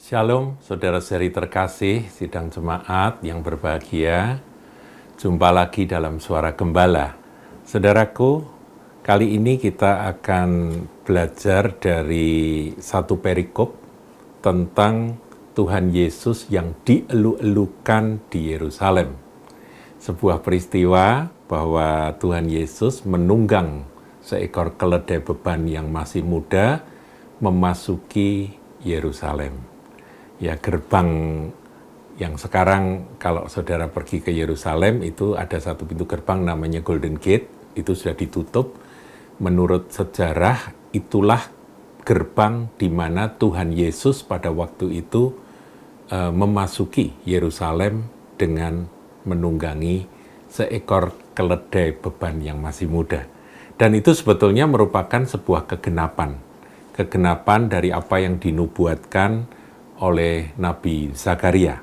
Shalom, saudara-saudari terkasih, sidang jemaat yang berbahagia. Jumpa lagi dalam Suara Gembala. Saudaraku, kali ini kita akan belajar dari satu perikop tentang Tuhan Yesus yang dielu-elukan di Yerusalem. Sebuah peristiwa bahwa Tuhan Yesus menunggang seekor keledai beban yang masih muda memasuki Yerusalem. Ya, gerbang yang sekarang kalau saudara pergi ke Yerusalem itu ada satu pintu gerbang namanya Golden Gate, itu sudah ditutup. Menurut sejarah itulah gerbang di mana Tuhan Yesus pada waktu itu memasuki Yerusalem dengan menunggangi seekor keledai beban yang masih muda. Dan itu sebetulnya merupakan sebuah kegenapan dari apa yang dinubuatkan oleh Nabi Zakaria.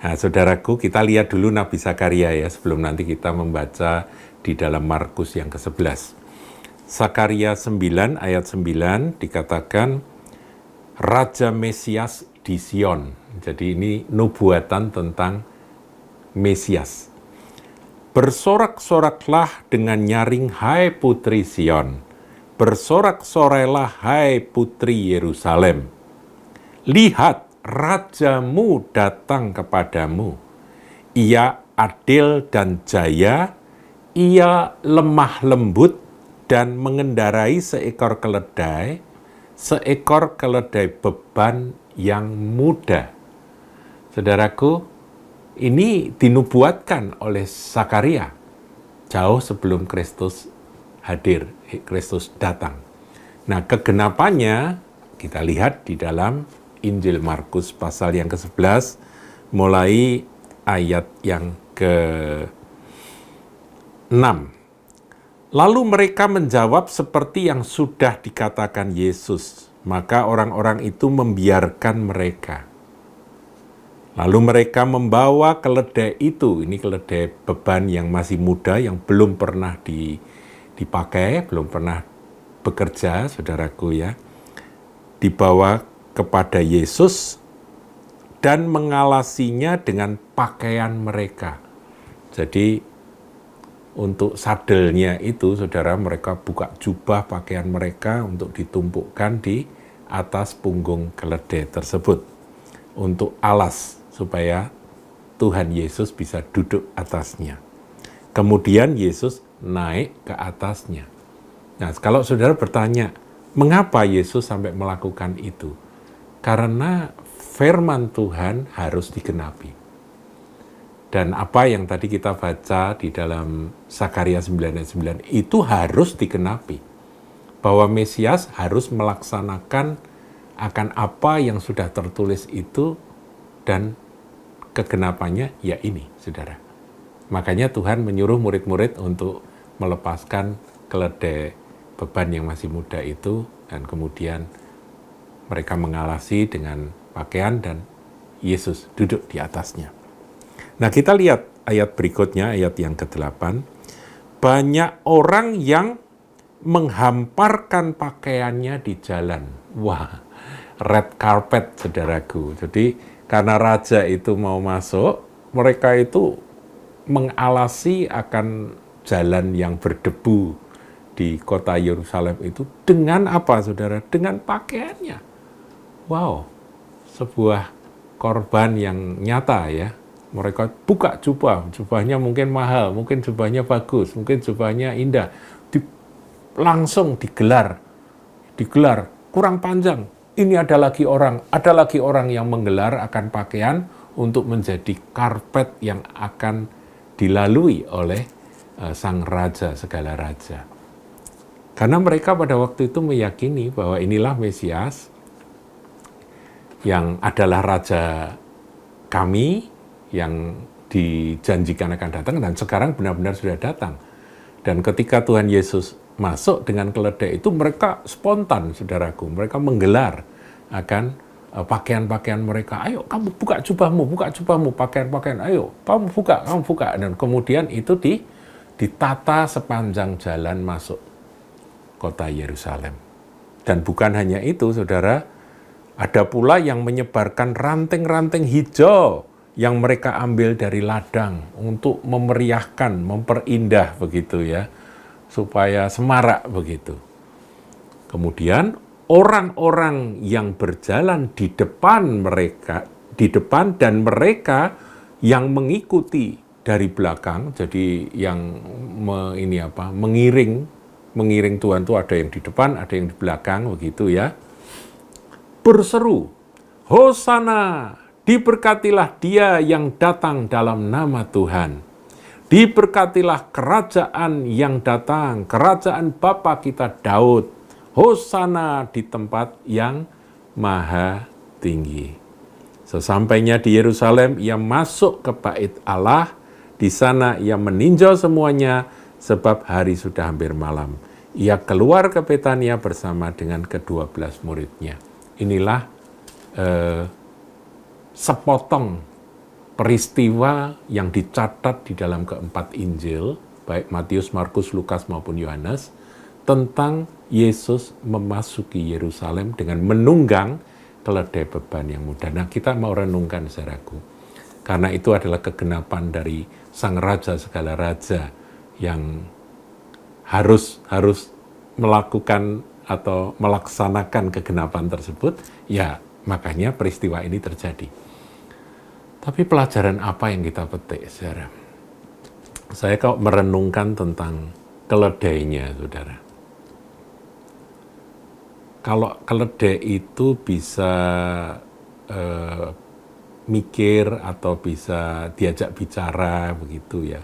Nah, saudaraku, kita lihat dulu Nabi Zakaria ya, sebelum nanti kita membaca di dalam Markus yang ke-11. Zakaria 9 ayat 9 dikatakan, Raja Mesias di Sion. Jadi ini nubuatan tentang Mesias. Bersorak-soraklah dengan nyaring, hai putri Sion. Bersorak-sorailah, hai putri Yerusalem. Lihat, rajamu datang kepadamu. Ia adil dan jaya, ia lemah lembut dan mengendarai seekor keledai beban yang muda. Saudaraku, ini dinubuatkan oleh Zakaria jauh sebelum Kristus hadir, Kristus datang. Nah, kegenapannya kita lihat di dalam Injil Markus pasal yang ke-11, mulai ayat yang ke-6. Lalu mereka menjawab seperti yang sudah dikatakan Yesus, maka orang-orang itu membiarkan mereka. Lalu mereka membawa keledai itu, ini keledai beban yang masih muda, yang belum pernah dipakai, belum pernah bekerja, saudaraku ya, dibawa kepada Yesus dan mengalasinya dengan pakaian mereka. Jadi untuk sadelnya itu, saudara, mereka buka jubah pakaian mereka untuk ditumpukkan di atas punggung keledai tersebut. Untuk alas, supaya Tuhan Yesus bisa duduk atasnya. Kemudian Yesus naik ke atasnya. Nah, kalau saudara bertanya, mengapa Yesus sampai melakukan itu? Karena firman Tuhan harus digenapi. Dan apa yang tadi kita baca di dalam Zakaria 9 ayat 9 itu harus digenapi. Bahwa Mesias harus melaksanakan akan apa yang sudah tertulis itu, dan kegenapannya ya ini, saudara. Makanya Tuhan menyuruh murid-murid untuk melepaskan keledai beban yang masih muda itu, dan kemudian mereka mengalasi dengan pakaian dan Yesus duduk di atasnya. Nah, kita lihat ayat berikutnya, ayat yang ke-8. Banyak orang yang menghamparkan pakaiannya di jalan. Wah, red carpet, saudaraku. Jadi, karena raja itu mau masuk, mereka itu mengalasi akan jalan yang berdebu di kota Yerusalem itu dengan apa, saudara? Dengan pakaiannya. Wow, sebuah korban yang nyata ya. Mereka buka jubahnya mungkin mahal, mungkin jubahnya bagus, mungkin jubahnya indah. Langsung digelar, kurang panjang. Ini ada lagi orang yang menggelar akan pakaian untuk menjadi karpet yang akan dilalui oleh sang raja, segala raja. Karena mereka pada waktu itu meyakini bahwa inilah Mesias, yang adalah raja kami, yang dijanjikan akan datang, dan sekarang benar-benar sudah datang. Dan ketika Tuhan Yesus masuk dengan keledai itu, mereka spontan, saudaraku. Mereka menggelar akan pakaian-pakaian mereka. Ayo, kamu buka jubahmu, pakaian-pakaian. Ayo, kamu buka. Dan kemudian itu ditata sepanjang jalan masuk kota Yerusalem. Dan bukan hanya itu, saudara, Ada pula yang menyebarkan ranting-ranting hijau yang mereka ambil dari ladang untuk memeriahkan, memperindah begitu ya, supaya semarak begitu. Kemudian orang-orang yang berjalan di depan mereka, di depan dan mereka yang mengikuti dari belakang, jadi yang mengiring Tuhan itu ada yang di depan, ada yang di belakang begitu ya. Berseru, Hosana, diberkatilah dia yang datang dalam nama Tuhan. Diberkatilah kerajaan yang datang, kerajaan Bapa kita Daud. Hosana di tempat yang maha tinggi. Sesampainya di Yerusalem, ia masuk ke bait Allah. Di sana ia meninjau semuanya, sebab hari sudah hampir malam. Ia keluar ke Betania bersama dengan ke-12 muridnya. Inilah sepotong peristiwa yang dicatat di dalam keempat Injil, baik Matius, Markus, Lukas maupun Yohanes, tentang Yesus memasuki Yerusalem dengan menunggang keledai beban yang muda. Nah, kita mau renungkan, saudaraku, karena itu adalah kegenapan dari Sang Raja segala raja yang harus melakukan atau melaksanakan kegenapan tersebut, ya makanya peristiwa ini terjadi. Tapi pelajaran apa yang kita petik, saudara? Saya kalau merenungkan tentang keledainya, saudara. Kalau keledai itu bisa mikir atau bisa diajak bicara begitu ya,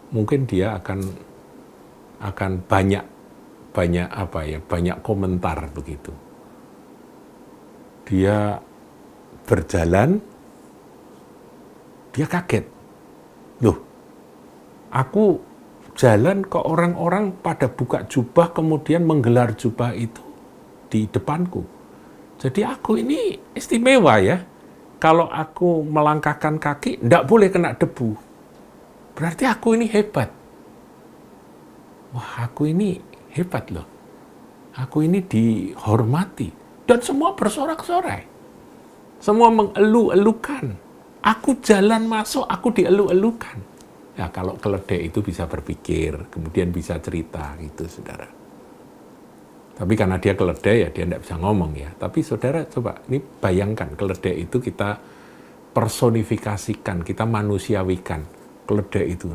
mungkin dia akan banyak komentar begitu. Dia berjalan, dia kaget. Loh, aku jalan kok orang-orang pada buka jubah kemudian menggelar jubah itu di depanku. Jadi aku ini istimewa ya. Kalau aku melangkahkan kaki, enggak boleh kena debu. Berarti aku ini hebat. Wah, aku ini hebat loh. Aku ini dihormati. Dan semua bersorak-sorai. Semua mengeluh-elukan. Aku jalan masuk, aku dielu-elukan. Ya, kalau keledai itu bisa berpikir, kemudian bisa cerita gitu, saudara. Tapi karena dia keledai, ya dia tidak bisa ngomong ya. Tapi saudara coba, ini bayangkan, keledai itu kita personifikasikan, kita manusiawikan. Keledai itu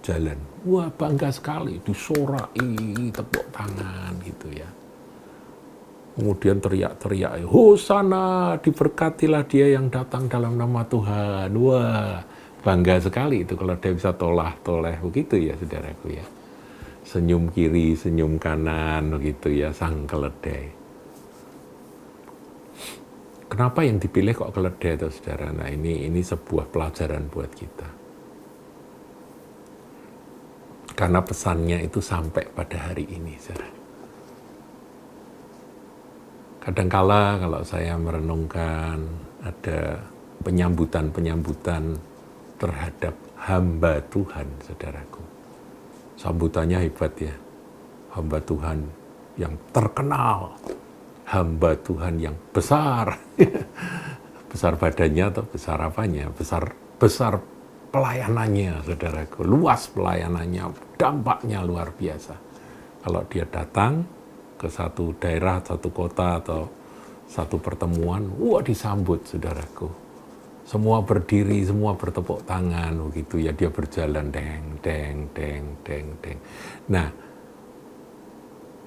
jalan. Wah, bangga sekali, disorai, tepuk tangan gitu ya. Kemudian teriak-teriak, Hosana, diberkatilah dia yang datang dalam nama Tuhan. Wah, bangga sekali itu kalau dia bisa tolah-toleh begitu ya, saudaraku ya. Senyum kiri, senyum kanan begitu ya, sang keledai. Kenapa yang dipilih kok keledai itu, saudara? Nah, ini sebuah pelajaran buat kita. Karena pesannya itu sampai pada hari ini, saudara. Kadangkala kalau saya merenungkan ada penyambutan terhadap hamba Tuhan, saudaraku. Sambutannya hebat ya. Hamba Tuhan yang terkenal. Hamba Tuhan yang besar. Besar badannya atau besar apanya? Besar pelayanannya, saudaraku. Luas pelayanannya, dampaknya luar biasa. Kalau dia datang ke satu daerah, satu kota, atau satu pertemuan, wah disambut, saudaraku. Semua berdiri, semua bertepuk tangan, begitu ya, dia berjalan, deng. Nah,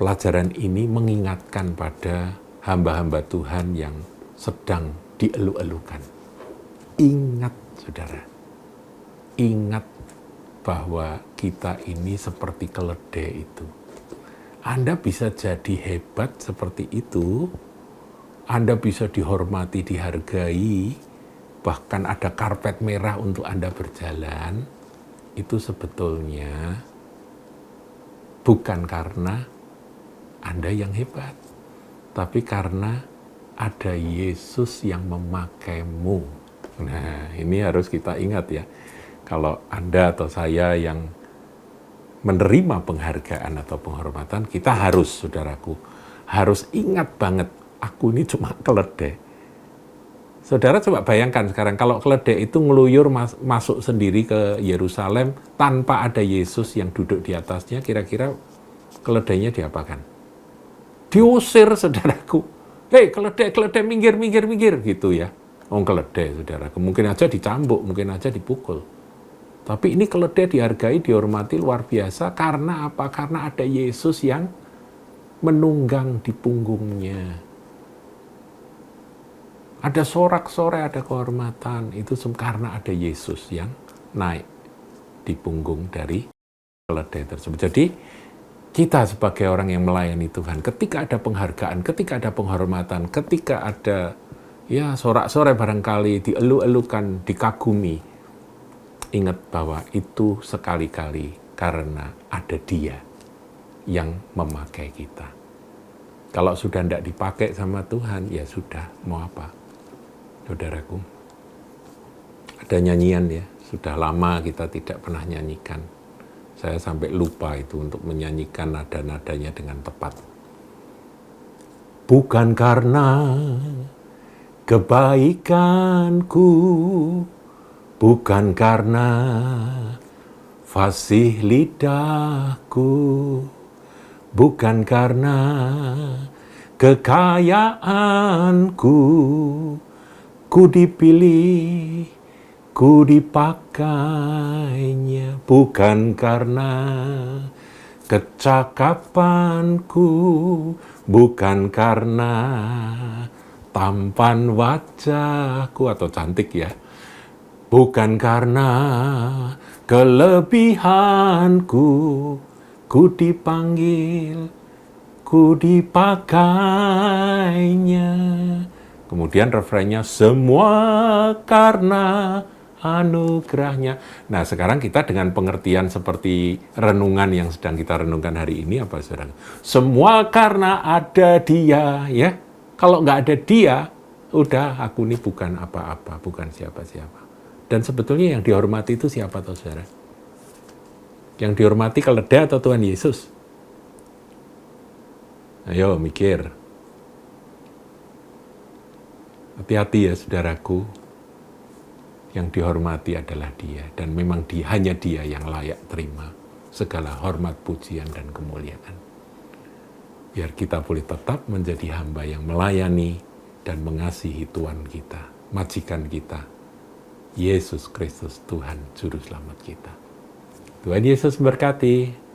pelajaran ini mengingatkan pada hamba-hamba Tuhan yang sedang dielu-elukan. Ingat, saudara, ingat bahwa kita ini seperti keledai itu. Anda bisa jadi hebat seperti itu, Anda bisa dihormati, dihargai, bahkan ada karpet merah untuk Anda berjalan, itu sebetulnya bukan karena Anda yang hebat, tapi karena ada Yesus yang memakaimu. Nah, ini harus kita ingat ya. Kalau Anda atau saya yang menerima penghargaan atau penghormatan, kita harus, saudaraku, harus ingat banget, aku ini cuma keledai. Saudara coba bayangkan sekarang, kalau keledai itu ngeluyur masuk sendiri ke Yerusalem tanpa ada Yesus yang duduk di atasnya, kira-kira keledainya diapakan? Diusir, saudaraku. Hei, keledai, keledai, minggir, minggir, minggir, gitu ya. Keledai, saudara. Mungkin aja dicambuk, mungkin aja dipukul. Tapi ini keledai dihargai, dihormati luar biasa. Karena apa? Karena ada Yesus yang menunggang di punggungnya. Ada sorak-sorai, ada kehormatan. Itu karena ada Yesus yang naik di punggung dari keledai tersebut. Jadi, kita sebagai orang yang melayani Tuhan, ketika ada penghargaan, ketika ada penghormatan, ketika ada sorak-sorai barangkali, dielu-elukan, dikagumi, ingat bahwa itu sekali-kali karena ada Dia yang memakai kita. Kalau sudah tidak dipakai sama Tuhan, ya sudah, mau apa? Saudaraku, ada nyanyian ya, sudah lama kita tidak pernah nyanyikan. Saya sampai lupa itu untuk menyanyikan nada-nadanya dengan tepat. Bukan karena kebaikanku, bukan karena fasih lidahku, bukan karena kekayaanku, ku dipilih, ku dipakainya, bukan karena kecakapanku, bukan karena tampan wajahku atau cantik ya, bukan karena kelebihanku, ku dipanggil, ku dipakainya. Kemudian refrennya, semua karena anugerahnya. Nah, sekarang kita dengan pengertian seperti renungan yang sedang kita renungkan hari ini, apa saudara? Semua karena ada Dia, ya. Kalau nggak ada Dia, udah aku ini bukan apa-apa, bukan siapa-siapa. Dan sebetulnya yang dihormati itu siapa, tahu saudara? Yang dihormati keledai atau Tuhan Yesus? Ayo mikir. Hati-hati ya saudaraku, yang dihormati adalah Dia, dan memang hanya Dia yang layak terima segala hormat, pujian, dan kemuliaan. Biar kita boleh tetap menjadi hamba yang melayani dan mengasihi Tuhan kita, majikan kita, Yesus Kristus Tuhan Juru Selamat kita. Tuhan Yesus berkati.